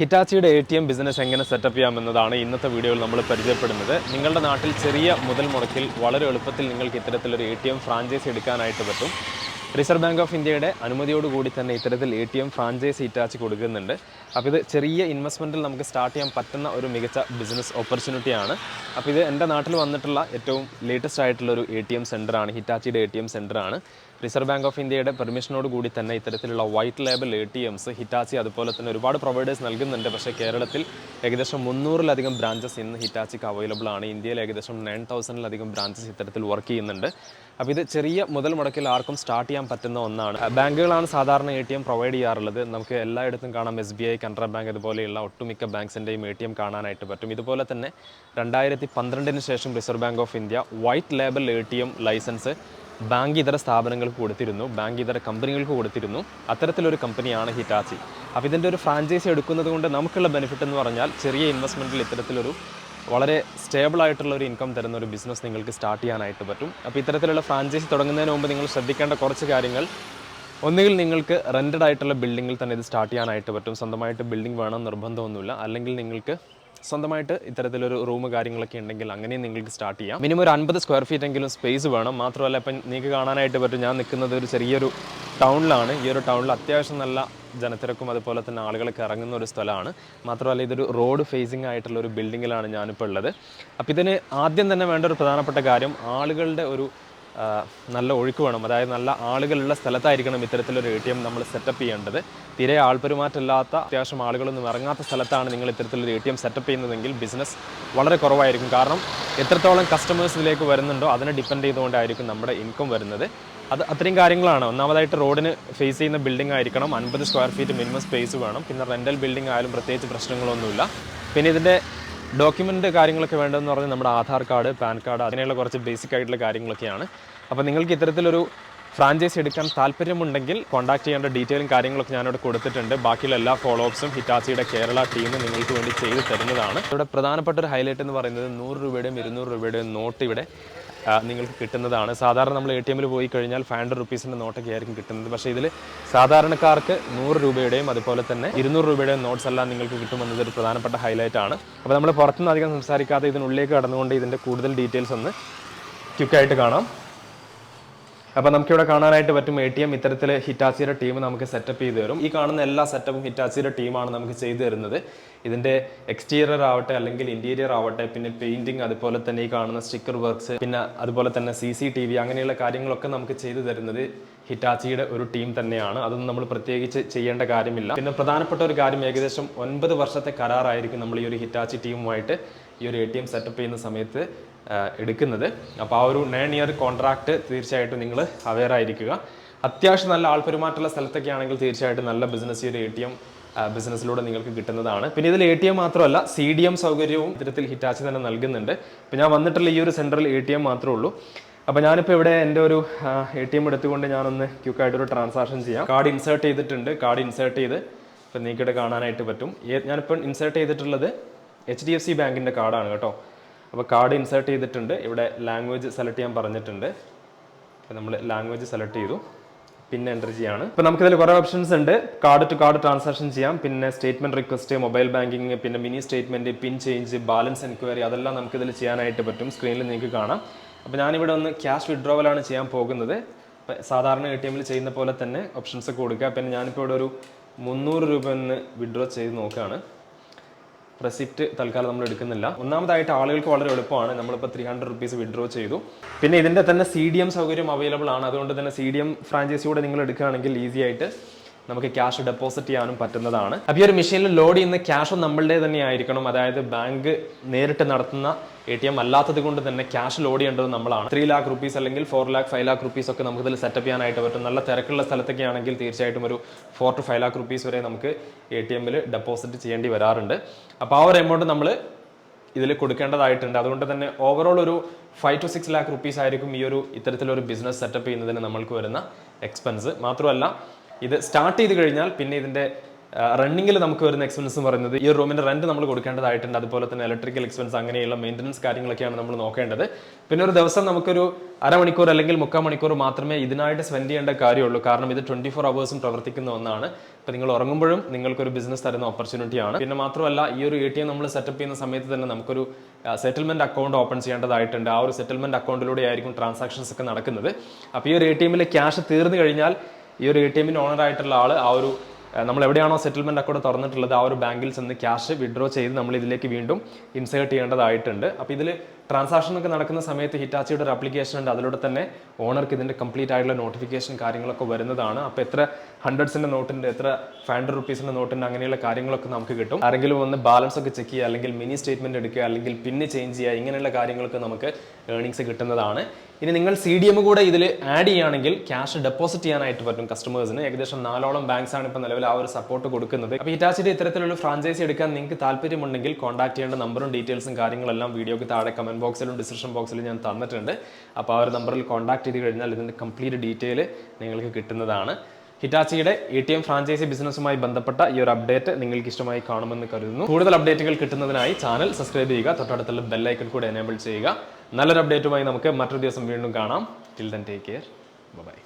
ഹിറ്റാച്ചിയുടെ ATM business എങ്ങനെ setup ചെയ്യാമെന്നതാണ് ഇന്നത്തെ വീഡിയോയിൽ നമ്മൾ പരിചയപ്പെടുന്നത്. നിങ്ങളുടെ നാട്ടിൽ ചെറിയ മുതൽ മുടക്കിൽ വളരെ എളുപ്പത്തിൽ നിങ്ങൾക്ക് ഇത്തരത്തിലൊരു ATM ഫ്രാഞ്ചൈസി എടുക്കാനായിട്ട് പറ്റും. റിസർവ് ബാങ്ക് ഓഫ് ഇന്ത്യയുടെ അനുമതിയോടുകൂടി തന്നെ ഇത്തരത്തിൽ ATM ഫ്രാഞ്ചൈസി ഹിറ്റാച്ചി കൊടുക്കുന്നുണ്ട്. അപ്പോൾ ഇത് ചെറിയ ഇൻവെസ്റ്റ്മെൻറ്റിൽ നമുക്ക് സ്റ്റാർട്ട് ചെയ്യാൻ പറ്റുന്ന ഒരു മികച്ച ബിസിനസ് ഓപ്പർച്യൂണിറ്റിയാണ്. അപ്പോൾ ഇത് എൻ്റെ നാട്ടിൽ വന്നിട്ടുള്ള ഏറ്റവും ലേറ്റസ്റ്റ് ആയിട്ടുള്ളൊരു ATM സെൻ്ററാണ്, ഹിറ്റാച്ചിയുടെ ATM സെൻ്ററാണ്. റിസർവ് ബാങ്ക് ഓഫ് ഇന്ത്യയുടെ പെർമിഷനോട് കൂടി തന്നെ ഇത്തരത്തിലുള്ള വൈറ്റ് ലേബൽ ATMs ഹിറ്റാച്ചി അതുപോലെ തന്നെ ഒരുപാട് പ്രൊവൈഡേഴ്സ് നൽകുന്നുണ്ട്. പക്ഷേ കേരളത്തിൽ ഏകദേശം 300-ലധികം ബ്രാഞ്ചസ് ഇന്ന് ഹിറ്റാച്ചിക്ക് അവൈലബിൾ ആണ്. ഇന്ത്യയിൽ ഏകദേശം 9000-ലധികം ബ്രാഞ്ചസ് ഇത്തരത്തിൽ വർക്ക് ചെയ്യുന്നുണ്ട്. അപ്പോൾ ഇത് ചെറിയ മുതൽ മുടക്കിൽ ആർക്കും സ്റ്റാർട്ട് ചെയ്യാൻ പറ്റുന്ന ഒന്നാണ്. ബാങ്കുകളാണ് സാധാരണ ATM പ്രൊവൈഡ് ചെയ്യാറുള്ളത്. നമുക്ക് എല്ലായിടത്തും കാണാം SBI, കനറ ബാങ്ക് അതുപോലെയുള്ള ഒട്ടുമിക്ക ബാങ്ക്സിൻ്റെയും ATM കാണാനായിട്ട് പറ്റും. ഇതുപോലെ തന്നെ 2012 ശേഷം reserve bank of India white label ATM licence bank ഇതര സ്ഥാപനങ്ങൾക്ക് കൊടുത്തിരുന്നു, ബാങ്ക് ഇതര കമ്പനികൾക്ക് കൊടുത്തിരുന്നു. അത്തരത്തിലൊരു കമ്പനിയാണ് ഹിറ്റാച്ചി. അപ്പോൾ ഇതിൻ്റെ ഒരു ഫ്രാഞ്ചൈസി എടുക്കുന്നത് കൊണ്ട് നമുക്കുള്ള ബെനിഫിറ്റ് എന്ന് പറഞ്ഞാൽ ചെറിയ ഇൻവെസ്റ്റ്മെൻറ്റിൽ ഇത്തരത്തിലൊരു വളരെ സ്റ്റേബിൾ ആയിട്ടുള്ള ഒരു ഇൻകം തരുന്ന ഒരു ബിസിനസ് നിങ്ങൾക്ക് സ്റ്റാർട്ട് ചെയ്യാനായിട്ട് പറ്റും. അപ്പോൾ ഇത്തരത്തിലുള്ള ഫ്രാഞ്ചൈസി തുടങ്ങുന്നതിന് മുമ്പ് നിങ്ങൾ ശ്രദ്ധിക്കേണ്ട കുറച്ച് കാര്യങ്ങൾ: ഒന്നുകിൽ നിങ്ങൾക്ക് റെൻറ്റഡ് ആയിട്ടുള്ള ബിൽഡിങ്ങിൽ തന്നെ ഇത് സ്റ്റാർട്ട് ചെയ്യാനായിട്ട് പറ്റും. സ്വന്തമായിട്ട് ബിൽഡിംഗ് വേണം നിർബന്ധമൊന്നുമില്ല. അല്ലെങ്കിൽ നിങ്ങൾക്ക് സ്വന്തമായിട്ട് ഇത്തരത്തിലൊരു റൂം കാര്യങ്ങളൊക്കെ ഉണ്ടെങ്കിൽ അങ്ങനെയും നിങ്ങൾക്ക് സ്റ്റാർട്ട് ചെയ്യാം. മിനിമം ഒരു 50 സ്ക്വയർ ഫീറ്റ് എങ്കിലും സ്പേസ് വേണം. മാത്രമല്ല ഇപ്പം നിങ്ങൾക്ക് കാണാനായിട്ട് പറ്റും, ഞാൻ നിൽക്കുന്നത് ഒരു ചെറിയൊരു ടൗണിലാണ്. ഈ ഒരു ടൗണിൽ അത്യാവശ്യം നല്ല ജനത്തിരക്കും അതുപോലെ തന്നെ ആളുകളൊക്കെ ഇറങ്ങുന്ന ഒരു സ്ഥലമാണ്. മാത്രമല്ല ഇതൊരു റോഡ് ഫേസിങ് ആയിട്ടുള്ള ഒരു ബിൽഡിങ്ങിലാണ് ഞാനിപ്പോൾ ഉള്ളത്. അപ്പോൾ ഇതിന് ആദ്യം തന്നെ വേണ്ട ഒരു പ്രധാനപ്പെട്ട കാര്യം ആളുകളുടെ ഒരു നല്ല ഒഴുക്ക് വേണം. അതായത് നല്ല ആളുകളുള്ള സ്ഥലത്തായിരിക്കണം ഇത്തരത്തിലൊരു ATM നമ്മൾ സെറ്റപ്പ് ചെയ്യേണ്ടത്. തീരെ ആൾപ്പെരുമാറ്റമില്ലാത്ത അത്യാവശ്യം ആളുകളൊന്നും ഇറങ്ങാത്ത സ്ഥലത്താണ് നിങ്ങൾ ഇത്തരത്തിലൊരു ATM സെറ്റപ്പ് ചെയ്യുന്നതെങ്കിൽ ബിസിനസ് വളരെ കുറവായിരിക്കും. കാരണം എത്രത്തോളം കസ്റ്റമേഴ്സ് ഇതിലേക്ക് വരുന്നുണ്ടോ അതിനെ ഡിപ്പെൻഡ് ചെയ്തുകൊണ്ടായിരിക്കും നമ്മുടെ ഇൻകം വരുന്നത്. അത് അത്രയും കാര്യങ്ങളാണ്. ഒന്നാമതായിട്ട് റോഡിന് ഫേസ് ചെയ്യുന്ന ബിൽഡിംഗ് ആയിരിക്കണം, 50 സ്ക്വയർ ഫീറ്റ് മിനിമം സ്പേസ് വേണം. പിന്നെ റെൻ്റൽ ബിൽഡിംഗ് ആയാലും പ്രത്യേകിച്ച് പ്രശ്നങ്ങളൊന്നുമില്ല. പിന്നെ ഇതിൻ്റെ ഡോക്യുമെൻ്റ് കാര്യങ്ങളൊക്കെ വേണ്ടതെന്ന് പറഞ്ഞാൽ നമ്മുടെ ആധാർ കാർഡ്, പാൻ കാർഡ്, അങ്ങനെയുള്ള കുറച്ച് ബേസിക് ആയിട്ടുള്ള കാര്യങ്ങളൊക്കെയാണ്. അപ്പോൾ നിങ്ങൾക്ക് ഇത്തരത്തിലൊരു ഫ്രാഞ്ചൈസി എടുക്കാൻ താല്പര്യമുണ്ടെങ്കിൽ കോൺടാക്ട് ചെയ്യേണ്ട ഡീറ്റെയിലും കാര്യങ്ങളൊക്കെ ഞാനിവിടെ കൊടുത്തിട്ടുണ്ട്. ബാക്കിയുള്ള എല്ലാ ഫോളോ അപ്സും ഹിറ്റാച്ചിയുടെ കേരള ടീം നിങ്ങൾക്ക് വേണ്ടി ചെയ്ത് തരുന്നതാണ്. ഇവിടെ പ്രധാനപ്പെട്ട ഒരു ഹൈലൈറ്റ് എന്ന് പറയുന്നത് 100 രൂപയുടെയും 200 രൂപയുടെയും നോട്ട് ഇവിടെ നിങ്ങൾക്ക് കിട്ടുന്നതാണ്. സാധാരണ നമ്മൾ ATMൽ പോയി കഴിഞ്ഞാൽ 500 റുപ്പീസിൻ്റെ നോട്ടൊക്കെ ആയിരിക്കും കിട്ടുന്നത്. പക്ഷേ ഇതിൽ സാധാരണക്കാർക്ക് 100 രൂപയുടെയും അതുപോലെ തന്നെ 200 രൂപയുടെയും നോട്ട്സ് എല്ലാം നിങ്ങൾക്ക് കിട്ടുമെന്നത് ഒരു പ്രധാനപ്പെട്ട ഹൈലൈറ്റ് ആണ്. അപ്പോൾ നമ്മൾ പുറത്തുനിന്ന് അധികം സംസാരിക്കാതെ ഇതിനുള്ളിലേക്ക് കടന്നുകൊണ്ട് ഇതിൻ്റെ കൂടുതൽ ഡീറ്റെയിൽസ് ഒന്ന് ക്വിക്കായിട്ട് കാണാം. അപ്പോൾ നമുക്കിവിടെ കാണാനായിട്ട് പറ്റും ATM ഇത്തരത്തിൽ ഹിറ്റാച്ചിയുടെ ടീം നമുക്ക് സെറ്റപ്പ് ചെയ്ത് തരും. ഈ കാണുന്ന എല്ലാ സെറ്റപ്പും ഹിറ്റാച്ചിയുടെ ടീമാണ് നമുക്ക് ചെയ്തു തരുന്നത്. ഇതിൻ്റെ എക്സ്റ്റീരിയർ ആവട്ടെ അല്ലെങ്കിൽ ഇൻറ്റീരിയർ ആവട്ടെ, പിന്നെ പെയിൻറ്റിങ്, അതുപോലെ തന്നെ ഈ കാണുന്ന സ്റ്റിക്കർ വർക്ക്സ്, പിന്നെ അതുപോലെ തന്നെ CCTV അങ്ങനെയുള്ള കാര്യങ്ങളൊക്കെ നമുക്ക് ചെയ്തു തരുന്നത് ഹിറ്റാച്ചിയുടെ ഒരു ടീം തന്നെയാണ്. അതൊന്നും നമ്മൾ പ്രത്യേകിച്ച് ചെയ്യേണ്ട കാര്യമില്ല. പിന്നെ പ്രധാനപ്പെട്ട ഒരു കാര്യം, ഏകദേശം 9 വർഷത്തെ കരാറായിരിക്കും നമ്മൾ ഈ ഒരു ഹിറ്റാച്ചി ടീമുമായിട്ട് ഈ ഒരു ATM സെറ്റപ്പ് ചെയ്യുന്ന സമയത്ത് എടുക്കുന്നത്. അപ്പോൾ ആ ഒരു 9 ഇയർ കോൺട്രാക്റ്റ് തീർച്ചയായിട്ടും നിങ്ങൾ അവെയർ ആയിരിക്കുക. അത്യാവശ്യം നല്ല ആൾപ്പെരുമാറ്റുള്ള സ്ഥലത്തൊക്കെ ആണെങ്കിൽ തീർച്ചയായിട്ടും നല്ല ബിസിനസ് ഈ ഒരു ATM ബിസിനസ്സിലൂടെ നിങ്ങൾക്ക് കിട്ടുന്നതാണ്. പിന്നെ ഇതിൽ ATM മാത്രമല്ല CDM സൗകര്യവും ഇത്തരത്തിൽ ഹിറ്റാച്ചി തന്നെ നൽകുന്നുണ്ട്. ഇപ്പോൾ ഞാൻ വന്നിട്ടുള്ള ഈ ഒരു സെൻറ്ററിൽ ATM മാത്രമേ ഉള്ളൂ. അപ്പോൾ ഞാനിപ്പോൾ ഇവിടെ എൻ്റെ ഒരു ATM എടുത്തുകൊണ്ട് ഞാനൊന്ന് ക്വിക്കായിട്ടൊരു ട്രാൻസാക്ഷൻ ചെയ്യാം. കാർഡ് ഇൻസേർട്ട് ചെയ്തിട്ടുണ്ട്. കാർഡ് ഇൻസേർട്ട് ചെയ്ത് ഇപ്പം നിങ്ങൾക്കിവിടെ കാണാനായിട്ട് പറ്റും. ഞാനിപ്പോൾ ഇൻസേർട്ട് ചെയ്തിട്ടുള്ളത് HDFC ബാങ്കിൻ്റെ കാർഡാണ് കേട്ടോ. അപ്പോൾ കാർഡ് ഇൻസേർട്ട് ചെയ്തിട്ടുണ്ട്. ഇവിടെ ലാംഗ്വേജ് സെലക്ട് ചെയ്യാൻ പറഞ്ഞിട്ടുണ്ട്. അപ്പോൾ നമ്മൾ ലാംഗ്വേജ് സെലക്ട് ചെയ്തു, പിന്നെ എൻ്റർ ചെയ്യാണ്. ഇപ്പോൾ നമുക്കിതിൽ കുറേ ഓപ്ഷൻസ് ഉണ്ട്. കാർഡ് ടു കാർഡ് ട്രാൻസാക്ഷൻ ചെയ്യാം, പിന്നെ സ്റ്റേറ്റ്മെൻറ്റ് റിക്വസ്റ്റ്, മൊബൈൽ ബാങ്കിങ്, പിന്നെ മിനി സ്റ്റേറ്റ്മെൻറ്റ്, പിൻ ചേഞ്ച്, ബാലൻസ് എൻക്വയറി, അതെല്ലാം നമുക്കിതിൽ ചെയ്യാനായിട്ട് പറ്റും. സ്ക്രീനിൽ നിങ്ങൾക്ക് കാണാം. അപ്പോൾ ഞാനിവിടെ ഒന്ന് ക്യാഷ് വിഡ്രോവലാണ് ചെയ്യാൻ പോകുന്നത്. സാധാരണ ATMൽ ചെയ്യുന്ന പോലെ തന്നെ ഓപ്ഷൻസ് കൊടുക്കുക. പിന്നെ ഞാനിപ്പോൾ ഇവിടെ ഒരു 300 രൂപ ഒന്ന് വിഡ്രോ ചെയ്ത് നോക്കുകയാണ്. റെസിപ്റ്റ് തൽക്കാലം നമ്മൾ എടുക്കുന്നില്ല. ഒന്നാമതായിട്ട് ആളുകൾക്ക് വളരെ എളുപ്പമാണ്. നമ്മളിപ്പോൾ 300 റുപ്പീസ് വിഡ്രോ ചെയ്തു. പിന്നെ ഇതിൻ്റെ തന്നെ CDM സൗകര്യം അവൈലബിൾ ആണ്. അതുകൊണ്ട് തന്നെ CDM ഫ്രാഞ്ചൈസിയോടെ നിങ്ങൾ എടുക്കുകയാണെങ്കിൽ ഈസി ആയിട്ട് നമുക്ക് ക്യാഷ് ഡെപ്പോസിറ്റ് ചെയ്യാനും പറ്റുന്നതാണ്. അപ്പോൾ ഈ ഒരു മെഷീനിൽ ലോഡ് ചെയ്യുന്ന ക്യാഷും നമ്മളുടെ തന്നെ ആയിരിക്കണം. അതായത് ബാങ്ക് നേരിട്ട് നടത്തുന്ന ATM അല്ലാത്തത് കൊണ്ട് തന്നെ ക്യാഷ് ലോഡ് ചെയ്യേണ്ടത് നമ്മളാണ്. 3 lakh റുപ്പീസ് അല്ലെങ്കിൽ 4 lakh 5 lakh റുപ്പീസ് ഒക്കെ നമുക്ക് ഇതിൽ സെറ്റപ്പ് ചെയ്യാനായിട്ട് പറ്റും. നല്ല തിരക്കുള്ള സ്ഥലത്തൊക്കെ ആണെങ്കിൽ തീർച്ചയായിട്ടും ഒരു 4 to 5 lakh റുപ്പീസ് വരെ നമുക്ക് ATMൽ ഡെപ്പോസിറ്റ് ചെയ്യേണ്ടി വരാറുണ്ട്. അപ്പോൾ ആ ഒരു എമൗണ്ട് നമ്മൾ ഇതിൽ കൊടുക്കേണ്ടതായിട്ടുണ്ട്. അതുകൊണ്ട് തന്നെ ഓവറോൾ ഒരു 5 to 6 lakh റുപ്പീസ് ആയിരിക്കും ഈ ഒരു ഇത്തരത്തിലൊരു ബിസിനസ് സെറ്റപ്പ് ചെയ്യുന്നതിന് നമ്മൾക്ക് വരുന്ന എക്സ്പെൻസ്. മാത്രമല്ല ഇത് സ്റ്റാർട്ട് ചെയ്ത് കഴിഞ്ഞാൽ പിന്നെ ഇതിൻ്റെ റണ്ണിങ്ങിൽ നമുക്ക് വരുന്ന എക്സ്പെൻസ് എന്ന് പറയുന്നത് ഈ റൂമിന്റെ റെന്റ് നമ്മൾ കൊടുക്കേണ്ടതായിട്ടുണ്ട്, അതുപോലെ തന്നെ ഇലക്ട്രിക്കൽ എക്സ്പെൻസ് അങ്ങനെയുള്ള മെയിൻ്റനൻസ് കാര്യങ്ങളൊക്കെയാണ് നമ്മൾ നോക്കേണ്ടത്. പിന്നെ ഒരു ദിവസം നമുക്കൊരു അരമണിക്കൂർ അല്ലെങ്കിൽ 3/4 മണിക്കൂർ മാത്രമേ ഇതിനായിട്ട് സ്പെൻഡ് ചെയ്യേണ്ട കാര്യമുള്ളൂ. കാരണം ഇത് 24 അവേഴ്സും പ്രവർത്തിക്കുന്ന ഒന്നാണ്. ഇപ്പം നിങ്ങൾ ഉറങ്ങുമ്പോഴും നിങ്ങൾക്കൊരു ബിസിനസ് തരുന്ന ഓപ്പർച്യൂണിറ്റിയാണ്. പിന്നെ മാത്രമല്ല ഈ ഒരു ATM നമ്മൾ സെറ്റപ്പ് ചെയ്യുന്ന സമയത്ത് തന്നെ നമുക്കൊരു സെറ്റിൽമെന്റ് അക്കൗണ്ട് ഓപ്പൺ ചെയ്യേണ്ടതായിട്ടുണ്ട്. ആ ഒരു സെറ്റിൽമെന്റ് അക്കൗണ്ടിലൂടെ ആയിരിക്കും ട്രാൻസാക്ഷൻസ് ഒക്കെ നടക്കുന്നത്. അപ്പോൾ ഈ ഒരു ATM-ലെ ക്യാഷ് തീർന്നു കഴിഞ്ഞാൽ ഈ ഒരു ATM-ന്റെ ഓണർ ആയിട്ടുള്ള ആൾ ആ ഒരു നമ്മൾ എവിടെയാണോ സെറ്റിൽമെന്റ് അക്കൗണ്ട് തുറന്നിട്ടുള്ളത് ആ ഒരു ബാങ്കിൽ ചെന്ന് ക്യാഷ് വിഡ്രോ ചെയ്ത് നമ്മൾ ഇതിലേക്ക് വീണ്ടും ഇൻസേർട്ട് ചെയ്യേണ്ടതായിട്ടുണ്ട്. അപ്പോൾ ഇതിൽ ട്രാൻസാക്ഷൻ ഒക്കെ നടക്കുന്ന സമയത്ത് ഹിറ്റാച്ചിയുടെ ഒരു ആപ്ലിക്കേഷൻ ഉണ്ട്, അതിലൂടെ തന്നെ ഓണർക്ക് ഇതിന്റെ കംപ്ലീറ്റ് ആയിട്ടുള്ള നോട്ടിഫിക്കേഷൻ കാര്യങ്ങളൊക്കെ വരുന്നതാണ്. അപ്പോൾ എത്ര ഹൺഡ്രഡ്സിന്റെ നോട്ടുണ്ട്, എത്ര 500 റുപ്പീസിന്റെ നോട്ടുണ്ട്, അങ്ങനെയുള്ള കാര്യങ്ങളൊക്കെ നമുക്ക് കിട്ടും. ആരെങ്കിലും വന്ന് ബാലൻസ് ഒക്കെ ചെക്ക് ചെയ്യുക, അല്ലെങ്കിൽ മിനി സ്റ്റേറ്റ്മെന്റ് എടുക്കുക, അല്ലെങ്കിൽ പിന്ന് ചേഞ്ച് ചെയ്യുക, ഇങ്ങനെയുള്ള കാര്യങ്ങളൊക്കെ നമുക്ക് ഏർണിങ്സ് കിട്ടുന്നതാണ്. ഇനി നിങ്ങൾ CDM കൂടെ ഇതിൽ ആഡ് ചെയ്യുകയാണെങ്കിൽ ക്യാഷ് ഡെപ്പോസിറ്റ് ചെയ്യാനായിട്ട് പറ്റും കസ്റ്റമേഴ്സിന്. ഏകദേശം 4ഓളം ബാങ്ക്സ് ആണ് ഇപ്പോൾ നിലവിൽ ആ ഒരു സപ്പോർട്ട് കൊടുക്കുന്നത്. അപ്പോൾ ഹിറ്റാച്ചിയുടെ ഇത്തരത്തിലുള്ള ഫ്രാഞ്ചൈസി എടുക്കാൻ നിങ്ങൾക്ക് താല്പര്യമുണ്ടെങ്കിൽ കോൺടാക്ട് ചെയ്യേണ്ട നമ്പറും ഡീറ്റെയിൽസും കാര്യങ്ങളെല്ലാം വീഡിയോക്ക് താഴെ കമന്റ് ബോക്സിലും ഡിസ്ക്രിപ്ഷൻ ബോക്സിലും ഞാൻ തന്നിട്ടുണ്ട്. അപ്പോൾ ആ ഒരു നമ്പറിൽ കോൺടാക്ട് ചെയ്ത് കഴിഞ്ഞാൽ ഇതിൻ്റെ കംപ്ലീറ്റ് ഡീറ്റെയിൽ നിങ്ങൾക്ക് കിട്ടുന്നതാണ്. ഹിറ്റാച്ചിയുടെ ATM ഫ്രാഞ്ചൈസി ബിസിനസ്സുമായി ബന്ധപ്പെട്ട ഈ ഒരു അപ്ഡേറ്റ് നിങ്ങൾക്ക് ഇഷ്ടമായി കാണുമെന്ന് കരുതുന്നു. കൂടുതൽ അപ്ഡേറ്റുകൾ കിട്ടുന്നതിനായി ചാനൽ സബ്സ്ക്രൈബ് ചെയ്യുക, തൊട്ടടുത്തുള്ള ബെൽ ഐക്കൺ കൂടെ എനേബിൾ ചെയ്യുക. നല്ലൊരു അപ്ഡേറ്റുമായി നമുക്ക് മറ്റൊരു ദിവസം വീണ്ടും കാണാം. Till then take care, by.